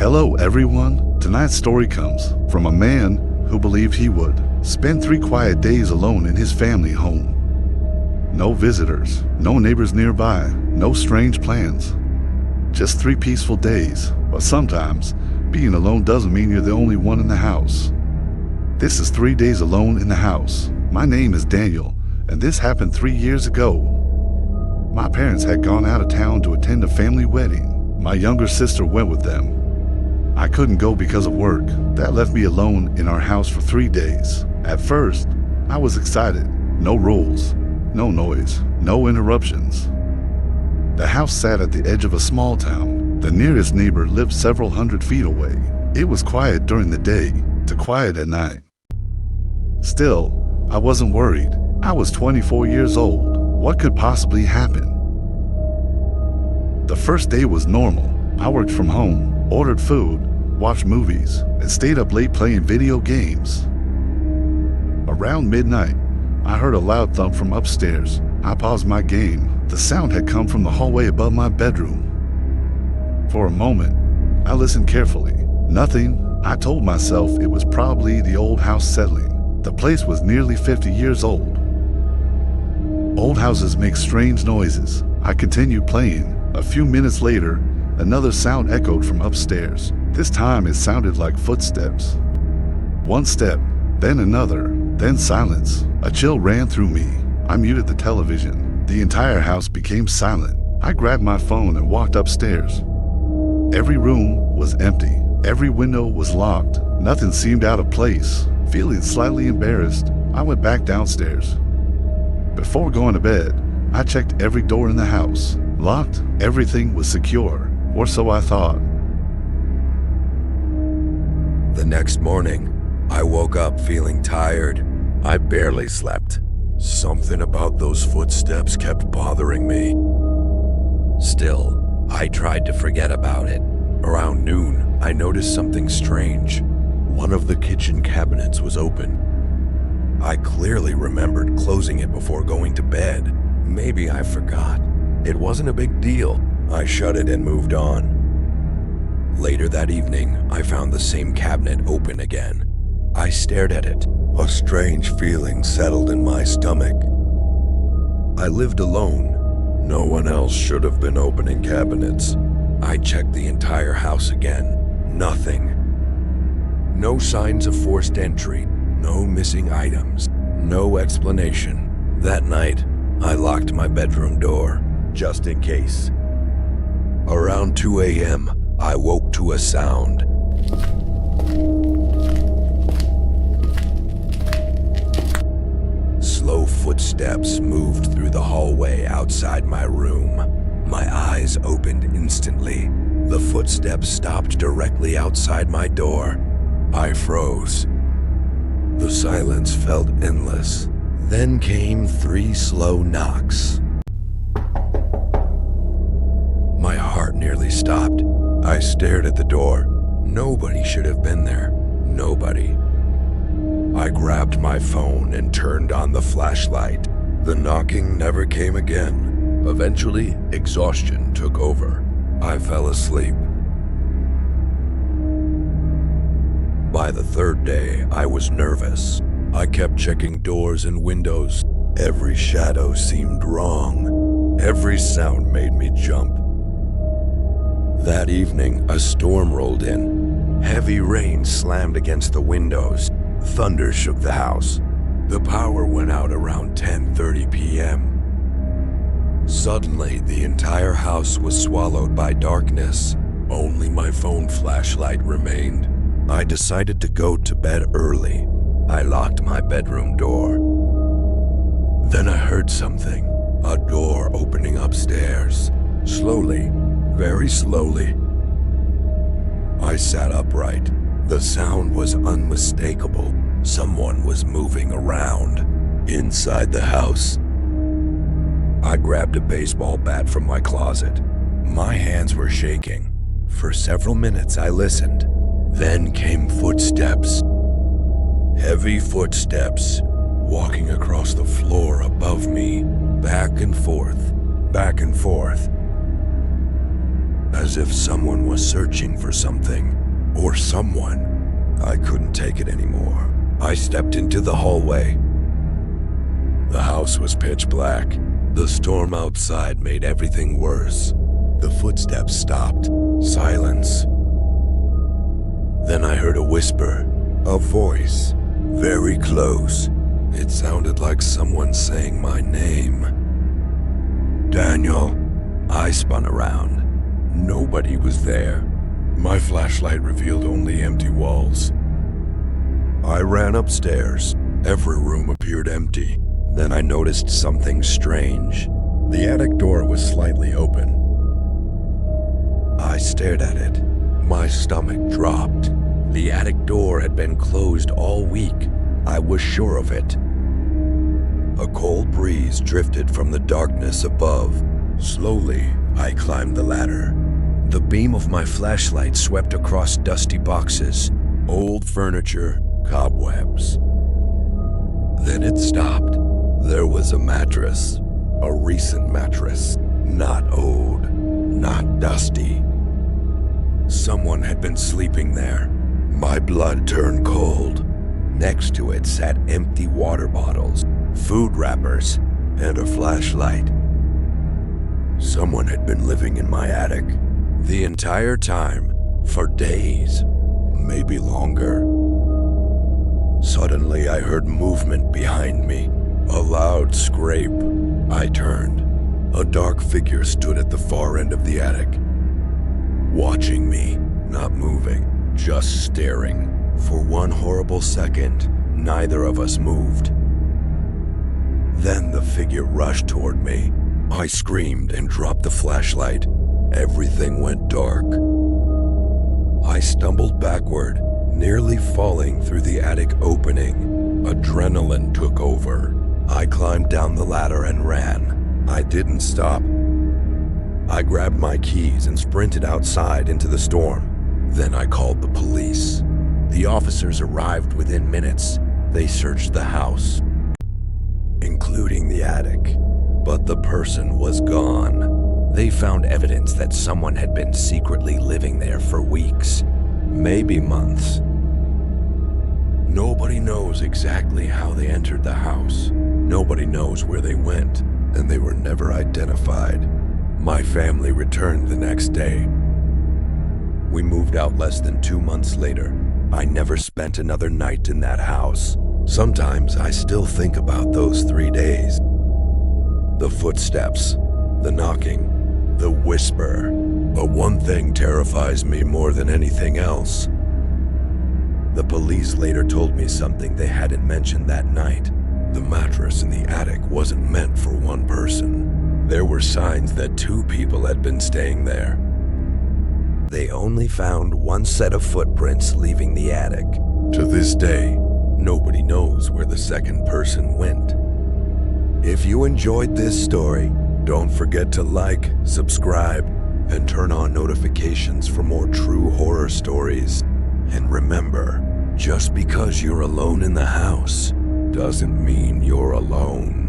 Hello everyone, tonight's story comes from a man who believed he would spend 3 quiet days alone in his family home. No visitors, no neighbors nearby, no strange plans. Just 3 peaceful days, but sometimes being alone doesn't mean you're the only one in the house. This is 3 days alone in the house. My name is Daniel, and this happened 3 years ago. My parents had gone out of town to attend a family wedding. My younger sister went with them. I couldn't go because of work. That left me alone in our house for 3 days. At first, I was excited. No rules, no noise, no interruptions. The house sat at the edge of a small town. The nearest neighbor lived several hundred feet away. It was quiet during the day, to quiet at night. Still, I wasn't worried. I was 24 years old. What could possibly happen? The first day was normal. I worked from home, ordered food, watched movies, and stayed up late playing video games. Around midnight, I heard a loud thump from upstairs. I paused my game. The sound had come from the hallway above my bedroom. For a moment, I listened carefully. Nothing. I told myself it was probably the old house settling. The place was nearly 50 years old. Old houses make strange noises. I continued playing. A few minutes later, another sound echoed from upstairs. This time it sounded like footsteps. One step, then another, then silence. A chill ran through me. I muted the television. The entire house became silent. I grabbed my phone and walked upstairs. Every room was empty. Every window was locked. Nothing seemed out of place. Feeling slightly embarrassed, I went back downstairs. Before going to bed, I checked every door in the house. Locked, everything was secure, or so I thought. The next morning, I woke up feeling tired. I barely slept. Something about those footsteps kept bothering me. Still, I tried to forget about it. Around noon, I noticed something strange. One of the kitchen cabinets was open. I clearly remembered closing it before going to bed. Maybe I forgot. It wasn't a big deal. I shut it and moved on. Later that evening, I found the same cabinet open again. I stared at it. A strange feeling settled in my stomach. I lived alone. No one else should have been opening cabinets. I checked the entire house again. Nothing. No signs of forced entry. No missing items. No explanation. That night, I locked my bedroom door, just in case. Around 2 a.m., I woke to a sound. Slow footsteps moved through the hallway outside my room. My eyes opened instantly. The footsteps stopped directly outside my door. I froze. The silence felt endless. Then came 3 slow knocks. My heart nearly stopped. I stared at the door. Nobody should have been there. Nobody. I grabbed my phone and turned on the flashlight. The knocking never came again. Eventually, exhaustion took over. I fell asleep. By the 3rd day, I was nervous. I kept checking doors and windows. Every shadow seemed wrong. Every sound made me jump. That evening, a storm rolled in. Heavy rain slammed against the windows. Thunder shook the house. The power went out around 10:30 p.m. Suddenly, the entire house was swallowed by darkness. Only my phone flashlight remained. I decided to go to bed early. I locked my bedroom door. Then I heard something. A door opening upstairs. Slowly, very slowly. I sat upright. The sound was unmistakable. Someone was moving around inside the house. I grabbed a baseball bat from my closet. My hands were shaking. For several minutes I listened. Then came footsteps. Heavy footsteps, walking across the floor above me, back and forth, back and forth. as if someone was searching for something or someone. I couldn't take it anymore. I stepped into the hallway. The house was pitch black. The storm outside made everything worse. The footsteps stopped. Silence. Then I heard a whisper, a voice, very close. It sounded like someone saying my name. Daniel. I spun around. Nobody was there. My flashlight revealed only empty walls. I ran upstairs. Every room appeared empty. Then I noticed something strange. The attic door was slightly open. I stared at it. My stomach dropped. The attic door had been closed all week. I was sure of it. A cold breeze drifted from the darkness above. Slowly, I climbed the ladder. The beam of my flashlight swept across dusty boxes, old furniture, cobwebs. Then it stopped. There was a mattress. A recent mattress. Not old. Not dusty. Someone had been sleeping there. My blood turned cold. Next to it sat empty water bottles, food wrappers, and a flashlight. Someone had been living in my attic. The entire time, for days, maybe longer. Suddenly, I heard movement behind me, a loud scrape. I turned. A dark figure stood at the far end of the attic, watching me, not moving, just staring. For one horrible second, neither of us moved. Then the figure rushed toward me. I screamed and dropped the flashlight. Everything went dark. I stumbled backward, nearly falling through the attic opening. Adrenaline took over. I climbed down the ladder and ran. I didn't stop. I grabbed my keys and sprinted outside into the storm. Then I called the police. The officers arrived within minutes. They searched the house, including the attic. But the person was gone. They found evidence that someone had been secretly living there for weeks, maybe months. Nobody knows exactly how they entered the house. Nobody knows where they went, and they were never identified. My family returned the next day. We moved out less than 2 months later. I never spent another night in that house. Sometimes I still think about those 3 days. The footsteps, the knocking, the whisper. But one thing terrifies me more than anything else. The police later told me something they hadn't mentioned that night. The mattress in the attic wasn't meant for one person. There were signs that 2 people had been staying there. They only found one set of footprints leaving the attic. To this day, nobody knows where the second person went. If you enjoyed this story, don't forget to like, subscribe, and turn on notifications for more true horror stories. And remember, just because you're alone in the house doesn't mean you're alone.